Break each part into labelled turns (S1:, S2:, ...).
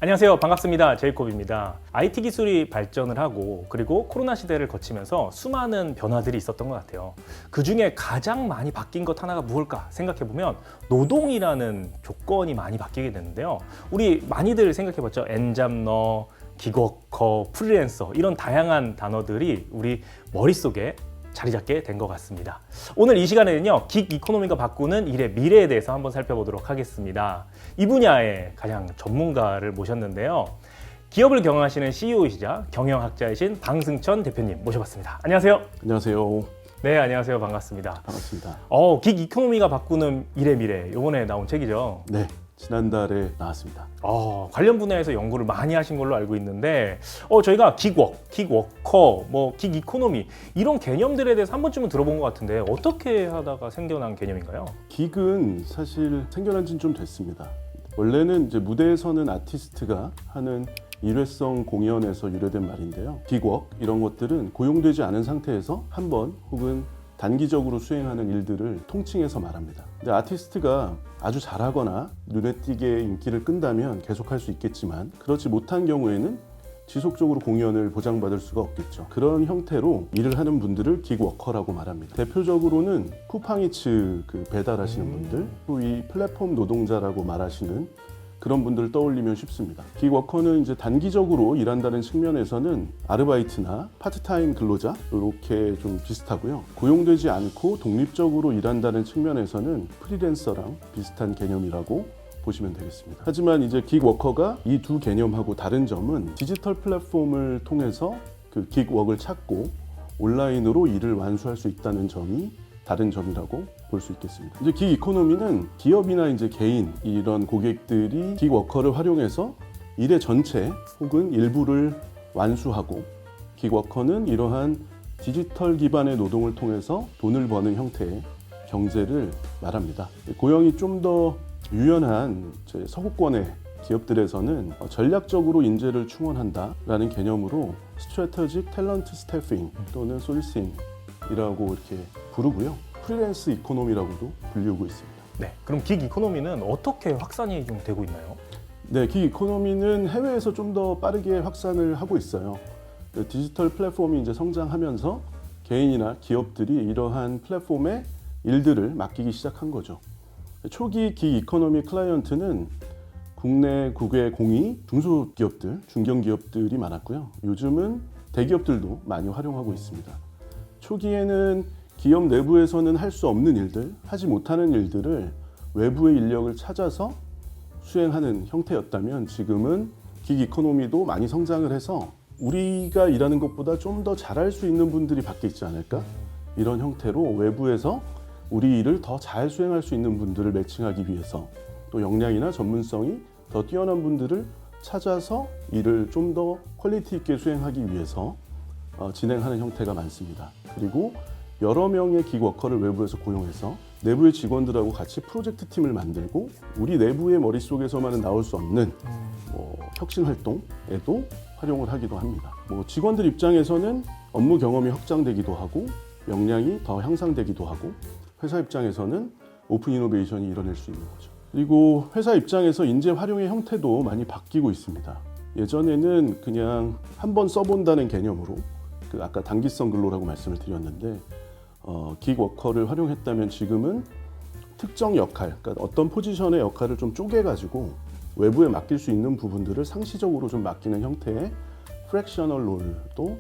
S1: 안녕하세요. 반갑습니다. 제이콥입니다. IT 기술이 발전을 하고 그리고 코로나 시대를 거치면서 수많은 변화들이 있었던 것 같아요. 그 중에 가장 많이 바뀐 것 하나가 무엇일까 생각해보면 노동이라는 조건이 많이 바뀌게 되는데요. 우리 많이들 생각해봤죠. 엔잡러, 기그워커, 프리랜서 이런 다양한 단어들이 우리 머릿속에 자리 잡게 된 것 같습니다. 오늘 이 시간에는요, 긱 이코노미가 바꾸는 일의 미래에 대해서 한번 살펴보도록 하겠습니다. 이 분야의 가장 전문가를 모셨는데요. 기업을 경영하시는 CEO이시자 경영학자이신 방승천 대표님 모셔봤습니다. 안녕하세요.
S2: 안녕하세요.
S1: 네, 안녕하세요. 반갑습니다.
S2: 반갑습니다.
S1: 긱 이코노미가 바꾸는 일의 미래, 이번에 나온 책이죠.
S2: 네, 지난달에 나왔습니다.
S1: 관련 분야에서 연구를 많이 하신 걸로 알고 있는데 저희가 긱워커, 긱 이코노미 이런 개념들에 대해서 한 번쯤은 들어본 것 같은데 어떻게 하다가 생겨난 개념인가요?
S2: 긱은 사실 생겨난 지는 좀 됐습니다. 원래는 이제 무대에 서는 아티스트가 하는 일회성 공연에서 유래된 말인데요. 긱워크 이런 것들은 고용되지 않은 상태에서 한 번 혹은 단기적으로 수행하는 일들을 통칭해서 말합니다. 근데 아티스트가 아주 잘하거나 눈에 띄게 인기를 끈다면 계속할 수 있겠지만 그렇지 못한 경우에는 지속적으로 공연을 보장받을 수가 없겠죠. 그런 형태로 일을 하는 분들을 긱워커라고 말합니다. 대표적으로는 쿠팡이츠 배달하시는 분들, 또 이 플랫폼 노동자라고 말하시는 그런 분들을 떠올리면 쉽습니다. 긱워커는 이제 단기적으로 일한다는 측면에서는 아르바이트나 파트타임 근로자 이렇게 좀 비슷하고요. 고용되지 않고 독립적으로 일한다는 측면에서는 프리랜서랑 비슷한 개념이라고 보시면 되겠습니다. 하지만 이제 긱워커가 이 두 개념하고 다른 점은 디지털 플랫폼을 통해서 그 긱워크를 찾고 온라인으로 일을 완수할 수 있다는 점이 다른 점이라고 볼 수 있겠습니다. 이제 긱 이코노미는 기업이나 이제 개인 이런 고객들이 긱워커를 활용해서 일의 전체 혹은 일부를 완수하고 긱워커는 이러한 디지털 기반의 노동을 통해서 돈을 버는 형태의 경제를 말합니다. 고용이 좀 더 유연한 서구권의 기업들에서는 전략적으로 인재를 충원한다라는 개념으로 스트래테직 탤런트 스태핑 또는 소싱이라고 이렇게 부르고요. 프리랜스 이코노미라고도 불리우고 있습니다.
S1: 네, 그럼 긱 이코노미는 어떻게 확산이 좀 되고 있나요?
S2: 네, 긱 이코노미는 해외에서 좀 더 빠르게 확산을 하고 있어요. 디지털 플랫폼이 이제 성장하면서 개인이나 기업들이 이러한 플랫폼에 일들을 맡기기 시작한 거죠. 초기 긱 이코노미 클라이언트는 국내 국외 공의 중소기업들, 중견기업들이 많았고요. 요즘은 대기업들도 많이 활용하고 있습니다. 초기에는 기업 내부에서는 할 수 없는 일들, 하지 못하는 일들을 외부의 인력을 찾아서 수행하는 형태였다면 지금은 긱 이코노미도 많이 성장을 해서 우리가 일하는 것보다 좀 더 잘할 수 있는 분들이 밖에 있지 않을까? 이런 형태로 외부에서 우리 일을 더 잘 수행할 수 있는 분들을 매칭하기 위해서 또 역량이나 전문성이 더 뛰어난 분들을 찾아서 일을 좀 더 퀄리티 있게 수행하기 위해서 진행하는 형태가 많습니다. 그리고 여러 명의 긱워커를 외부에서 고용해서 내부의 직원들하고 같이 프로젝트 팀을 만들고 우리 내부의 머릿속에서만은 나올 수 없는 혁신 활동에도 활용을 하기도 합니다. 직원들 입장에서는 업무 경험이 확장되기도 하고 역량이 더 향상되기도 하고 회사 입장에서는 오픈 이노베이션이 일어날 수 있는 거죠. 그리고 회사 입장에서 인재 활용의 형태도 많이 바뀌고 있습니다. 예전에는 그냥 한번 써본다는 개념으로 아까 단기성 근로라고 말씀을 드렸는데 긱워커를 활용했다면 지금은 특정 역할, 그러니까 어떤 포지션의 역할을 좀 쪼개가지고 외부에 맡길 수 있는 부분들을 상시적으로 좀 맡기는 형태의 프랙셔널 롤도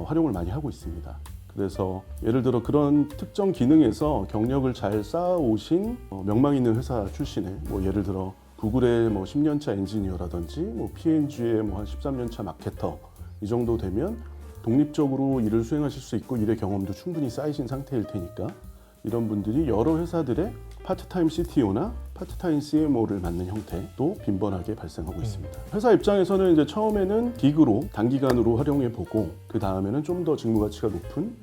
S2: 활용을 많이 하고 있습니다. 그래서 예를 들어 그런 특정 기능에서 경력을 잘 쌓아오신 명망 있는 회사 출신의 예를 들어 구글의 10년차 엔지니어라든지 P&G의 한 13년차 마케터 이 정도 되면 독립적으로 일을 수행하실 수 있고 일의 경험도 충분히 쌓이신 상태일 테니까 이런 분들이 여러 회사들의 파트타임 CTO나 파트타임 CMO를 맡는 형태도 빈번하게 발생하고 있습니다. 회사 입장에서는 이제 처음에는 긱으로 단기간으로 활용해보고 그 다음에는 좀 더 직무 가치가 높은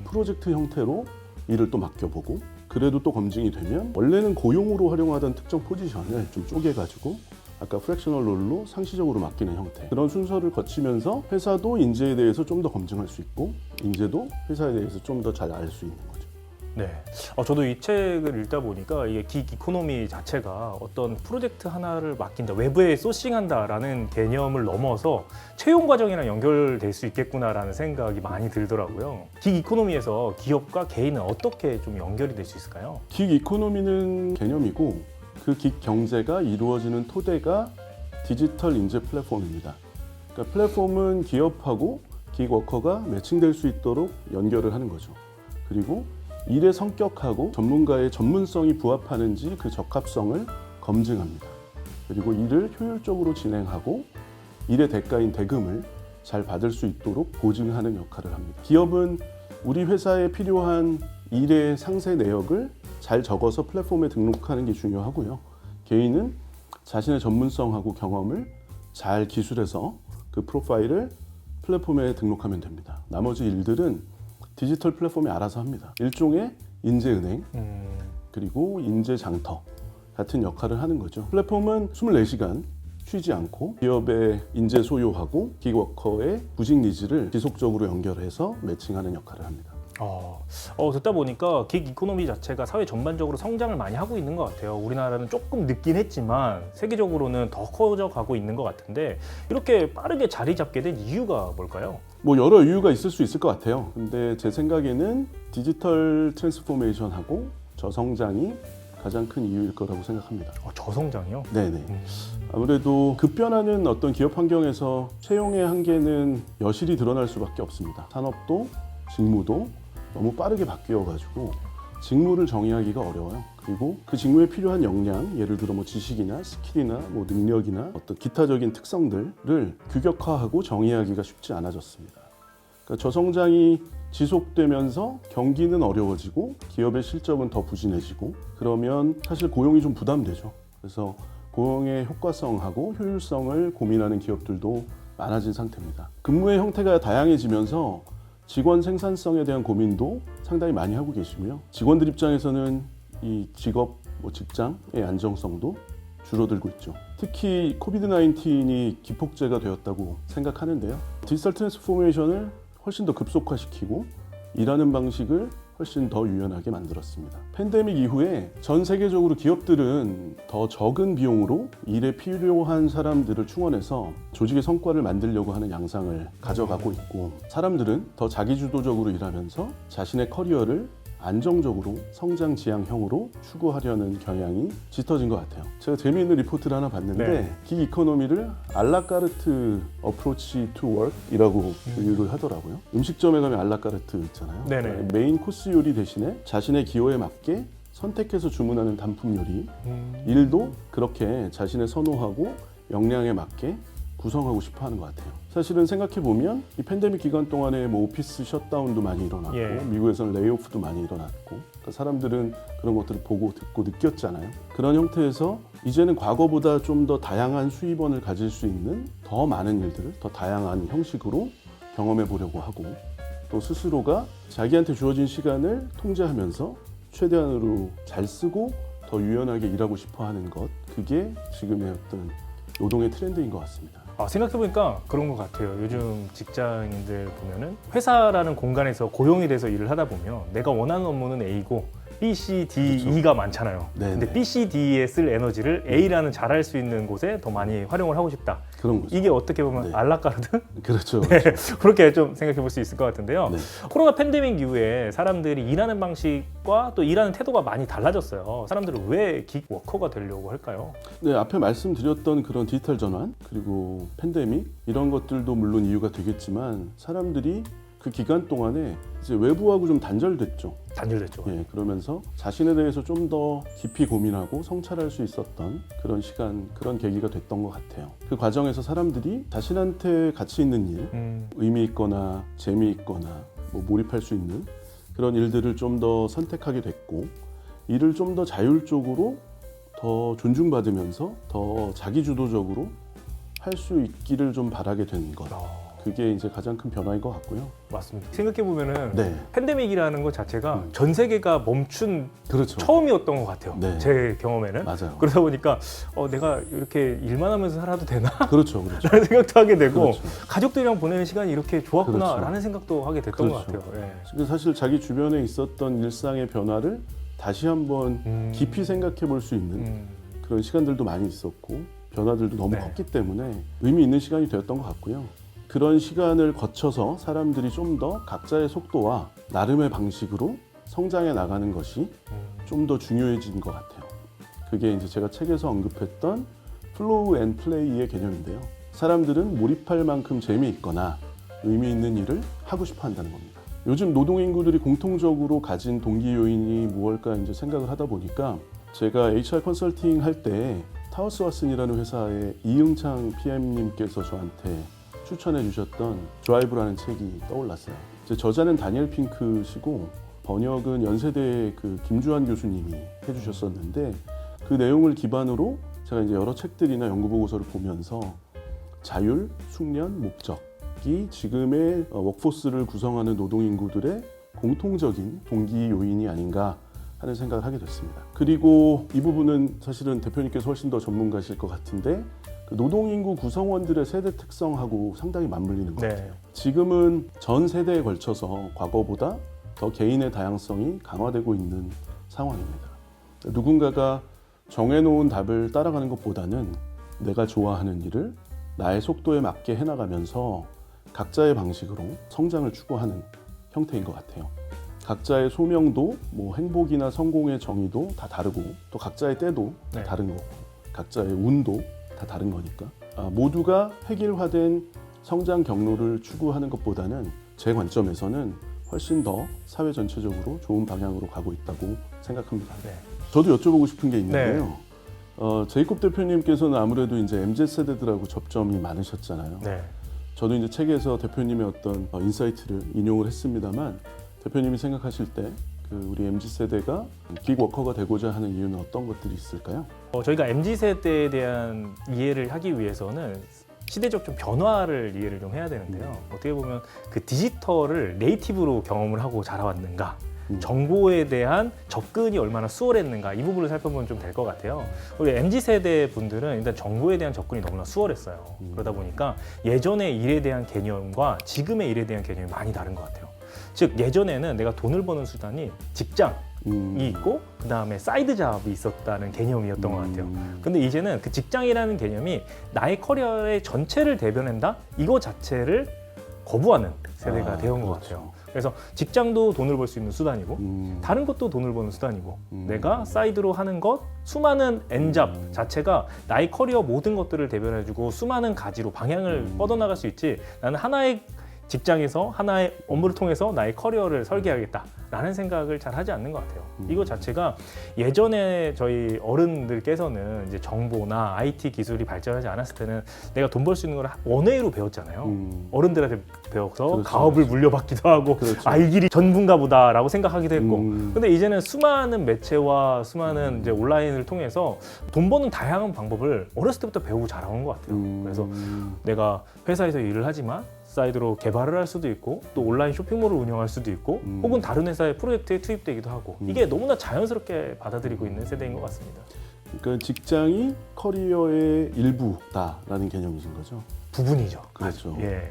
S2: 프로젝트 형태로 일을 또 맡겨보고 그래도 또 검증이 되면 원래는 고용으로 활용하던 특정 포지션을 좀 쪼개가지고 아까 프랙셔널 롤로 상시적으로 맡기는 형태 그런 순서를 거치면서 회사도 인재에 대해서 좀 더 검증할 수 있고 인재도 회사에 대해서 좀 더 잘 알 수 있는 거죠.
S1: 네. 저도 이 책을 읽다 보니까 이게 긱 이코노미 자체가 어떤 프로젝트 하나를 맡긴다, 외부에 소싱한다라는 개념을 넘어서 채용 과정이랑 연결될 수 있겠구나라는 생각이 많이 들더라고요. 긱 이코노미에서 기업과 개인은 어떻게 좀 연결이 될 수 있을까요?
S2: 긱 이코노미는 개념이고 그 긱 경제가 이루어지는 토대가 디지털 인재 플랫폼입니다. 그러니까 플랫폼은 기업하고 긱 워커가 매칭될 수 있도록 연결을 하는 거죠. 그리고 일의 성격하고 전문가의 전문성이 부합하는지 그 적합성을 검증합니다. 그리고 일을 효율적으로 진행하고 일의 대가인 대금을 잘 받을 수 있도록 보증하는 역할을 합니다. 기업은 우리 회사에 필요한 일의 상세 내역을 잘 적어서 플랫폼에 등록하는 게 중요하고요. 개인은 자신의 전문성하고 경험을 잘 기술해서 그 프로파일을 플랫폼에 등록하면 됩니다. 나머지 일들은 디지털 플랫폼이 알아서 합니다. 일종의 인재은행 그리고 인재장터 같은 역할을 하는 거죠. 플랫폼은 24시간 쉬지 않고 기업의 인재 소요하고 긱워커의 구직 니즈를 지속적으로 연결해서 매칭하는 역할을 합니다.
S1: 듣다 보니까 긱 이코노미 자체가 사회 전반적으로 성장을 많이 하고 있는 것 같아요. 우리나라는 조금 늦긴 했지만 세계적으로는 더 커져가고 있는 것 같은데 이렇게 빠르게 자리 잡게 된 이유가 뭘까요?
S2: 뭐 여러 이유가 있을 수 있을 것 같아요. 근데 제 생각에는 디지털 트랜스포메이션하고 저성장이 가장 큰 이유일 거라고 생각합니다.
S1: 저성장이요?
S2: 네네. 아무래도 급변하는 어떤 기업 환경에서 채용의 한계는 여실히 드러날 수밖에 없습니다. 산업도 직무도 너무 빠르게 바뀌어가지고 직무를 정의하기가 어려워요. 그리고 그 직무에 필요한 역량, 예를 들어 뭐 지식이나 스킬이나 뭐 능력이나 어떤 기타적인 특성들을 규격화하고 정의하기가 쉽지 않아졌습니다. 그러니까 저성장이 지속되면서 경기는 어려워지고 기업의 실적은 더 부진해지고 그러면 사실 고용이 좀 부담되죠. 그래서 고용의 효과성하고 효율성을 고민하는 기업들도 많아진 상태입니다. 근무의 형태가 다양해지면서 직원 생산성에 대한 고민도 상당히 많이 하고 계시고요. 직원들 입장에서는 이 직업, 직장의 안정성도 줄어들고 있죠. 특히 코비드-19이 기폭제가 되었다고 생각하는데요. 디지털 트랜스포메이션을 훨씬 더 급속화시키고 일하는 방식을 훨씬 더 유연하게 만들었습니다. 팬데믹 이후에 전 세계적으로 기업들은 더 적은 비용으로 일에 필요한 사람들을 충원해서 조직의 성과를 만들려고 하는 양상을 가져가고 있고 사람들은 더 자기주도적으로 일하면서 자신의 커리어를 안정적으로 성장 지향형으로 추구하려는 경향이 짙어진 것 같아요. 제가 재미있는 리포트를 하나 봤는데 긱 이코노미를 알라카르트 어프로치 투 워크이라고 분류를 하더라고요. 음식점에 가면 알라카르트 있잖아요.
S1: 네네.
S2: 메인 코스 요리 대신에 자신의 기호에 맞게 선택해서 주문하는 단품 요리 일도 그렇게 자신의 선호하고 역량에 맞게 구성하고 싶어 하는 것 같아요. 사실은 생각해보면 이 팬데믹 기간 동안에 뭐 오피스 셧다운도 많이 일어났고 미국에서는 레이오프도 많이 일어났고 그러니까 사람들은 그런 것들을 보고 듣고 느꼈잖아요. 그런 형태에서 이제는 과거보다 좀 더 다양한 수입원을 가질 수 있는 더 많은 일들을 더 다양한 형식으로 경험해 보려고 하고 또 스스로가 자기한테 주어진 시간을 통제하면서 최대한으로 잘 쓰고 더 유연하게 일하고 싶어 하는 것 그게 지금의 어떤 노동의 트렌드인 것 같습니다.
S1: 생각해보니까 그런 것 같아요. 요즘 직장인들 보면은 회사라는 공간에서 고용이 돼서 일을 하다 보면 내가 원하는 업무는 A고 B, C, D,
S2: 그렇죠.
S1: E가 많잖아요.
S2: 네네.
S1: 근데 B, C, D에 쓸 에너지를 A라는 잘할 수 있는 곳에 더 많이 활용을 하고 싶다.
S2: 그런 거죠.
S1: 이게 어떻게 보면
S2: 네.
S1: 알라카르트?
S2: 그렇죠.
S1: 네, 그렇게 좀 생각해 볼 수 있을 것 같은데요.
S2: 네.
S1: 코로나 팬데믹 이후에 사람들이 일하는 방식과 또 일하는 태도가 많이 달라졌어요. 사람들은 왜 긱 워커가 되려고 할까요?
S2: 네, 앞에 말씀드렸던 그런 디지털 전환 그리고 팬데믹 이런 것들도 물론 이유가 되겠지만 사람들이 그 기간 동안에 이제 외부하고 좀 단절됐죠.
S1: 단절됐죠.
S2: 예, 그러면서 자신에 대해서 좀 더 깊이 고민하고 성찰할 수 있었던 그런 시간, 그런 계기가 됐던 것 같아요. 그 과정에서 사람들이 자신한테 가치 있는 일, 의미 있거나 재미있거나 뭐 몰입할 수 있는 그런 일들을 좀 더 선택하게 됐고 일을 좀 더 자율적으로 더 존중받으면서 더 자기주도적으로 할 수 있기를 좀 바라게 된 것. 그게 이제 가장 큰 변화인 것 같고요.
S1: 맞습니다. 생각해 보면은
S2: 네,
S1: 팬데믹이라는 것 자체가 전 세계가 멈춘
S2: 그렇죠.
S1: 처음이었던 것 같아요.
S2: 네.
S1: 제 경험에는.
S2: 맞아요.
S1: 그러다 보니까 내가 이렇게 일만 하면서 살아도 되나?
S2: 그렇죠, 그렇죠.
S1: 라는 생각도 하게 되고
S2: 그렇죠.
S1: 가족들이랑 보내는 시간이 이렇게 좋았구나
S2: 그렇죠.
S1: 라는 생각도 하게 됐던 것
S2: 그렇죠.
S1: 같아요. 예.
S2: 그래서 사실 자기 주변에 있었던 일상의 변화를 다시 한번 깊이 생각해 볼 수 있는 그런 시간들도 많이 있었고 변화들도 너무
S1: 네.
S2: 컸기 때문에 의미 있는 시간이 되었던 것 같고요. 그런 시간을 거쳐서 사람들이 좀 더 각자의 속도와 나름의 방식으로 성장해 나가는 것이 좀 더 중요해진 것 같아요. 그게 이제 제가 책에서 언급했던 플로우 앤 플레이의 개념인데요. 사람들은 몰입할 만큼 재미있거나 의미 있는 일을 하고 싶어 한다는 겁니다. 요즘 노동인구들이 공통적으로 가진 동기 요인이 무엇일까 이제 생각을 하다 보니까 제가 HR 컨설팅 할 때 타워스 왓슨이라는 회사의 이응창 PM님께서 저한테 추천해 주셨던 드라이브라는 책이 떠올랐어요. 제 저자는 다니엘 핑크시고 번역은 연세대 그 김주환 교수님이 해주셨었는데 그 내용을 기반으로 제가 이제 여러 책들이나 연구 보고서를 보면서 자율, 숙련, 목적이 지금의 워크포스를 구성하는 노동인구들의 공통적인 동기 요인이 아닌가 하는 생각을 하게 됐습니다. 그리고 이 부분은 사실은 대표님께서 훨씬 더 전문가실 것 같은데 그 노동인구 구성원들의 세대 특성하고 상당히 맞물리는 것 같아요.
S1: 네.
S2: 지금은 전 세대에 걸쳐서 과거보다 더 개인의 다양성이 강화되고 있는 상황입니다. 누군가가 정해놓은 답을 따라가는 것보다는 내가 좋아하는 일을 나의 속도에 맞게 해나가면서 각자의 방식으로 성장을 추구하는 형태인 것 같아요. 각자의 소명도, 뭐 행복이나 성공의 정의도 다 다르고 또 각자의 때도 다
S1: 네.
S2: 다른 거고 각자의 운도 다 다른 거니까 모두가 획일화된 성장 경로를 추구하는 것보다는 제 관점에서는 훨씬 더 사회 전체적으로 좋은 방향으로 가고 있다고 생각합니다.
S1: 네.
S2: 저도 여쭤보고 싶은 게 있는데요. 제이콥 대표님께서는 아무래도 이제 MZ세대들하고 접점이 많으셨잖아요.
S1: 네.
S2: 저도 이제 책에서 대표님의 어떤 인사이트를 인용을 했습니다만 대표님이 생각하실 때 그 우리 MZ세대가 긱워커가 되고자 하는 이유는 어떤 것들이 있을까요?
S1: 저희가 MZ세대에 대한 이해를 하기 위해서는 시대적 좀 변화를 이해를 좀 해야 되는데요. 어떻게 보면 그 디지털을 네이티브로 경험을 하고 자라왔는가, 정보에 대한 접근이 얼마나 수월했는가 이 부분을 살펴보면 좀 될 것 같아요. 우리 MZ세대 분들은 일단 정보에 대한 접근이 너무나 수월했어요. 그러다 보니까 예전의 일에 대한 개념과 지금의 일에 대한 개념이 많이 다른 것 같아요. 즉 예전에는 내가 돈을 버는 수단이 직장이 있고 그 다음에 사이드 잡이 있었다는 개념이었던 것 같아요. 근데 이제는 그 직장이라는 개념이 나의 커리어의 전체를 대변한다? 이거 자체를 거부하는 세대가 되어온 것
S2: 그렇죠.
S1: 같아요. 그래서 직장도 돈을 벌 수 있는 수단이고 다른 것도 돈을 버는 수단이고 내가 사이드로 하는 것 수많은 엔잡 자체가 나의 커리어 모든 것들을 대변해주고 수많은 가지로 방향을 뻗어나갈 수 있지 나는 하나의 직장에서 하나의 업무를 통해서 나의 커리어를 설계하겠다라는 생각을 잘 하지 않는 것 같아요. 이거 자체가 예전에 저희 어른들께서는 이제 정보나 IT 기술이 발전하지 않았을 때는 내가 돈 벌 수 있는 걸 원웨이로 배웠잖아요. 어른들한테 배워서
S2: 그렇죠,
S1: 가업을
S2: 그렇죠.
S1: 물려받기도 하고
S2: 그렇죠.
S1: 이 길이 전부인가 보다라고 생각하기도 했고 근데 이제는 수많은 매체와 수많은 이제 온라인을 통해서 돈 버는 다양한 방법을 어렸을 때부터 배우고 자라온 것 같아요. 그래서 내가 회사에서 일을 하지만 사이드로 개발을 할 수도 있고 또 온라인 쇼핑몰을 운영할 수도 있고 혹은 다른 회사의 프로젝트에 투입되기도 하고 이게 너무나 자연스럽게 받아들이고 있는 세대인 것 같습니다.
S2: 그러니까 직장이 커리어의 일부다라는 개념이신 거죠?
S1: 부분이죠.
S2: 그렇죠.
S1: 예.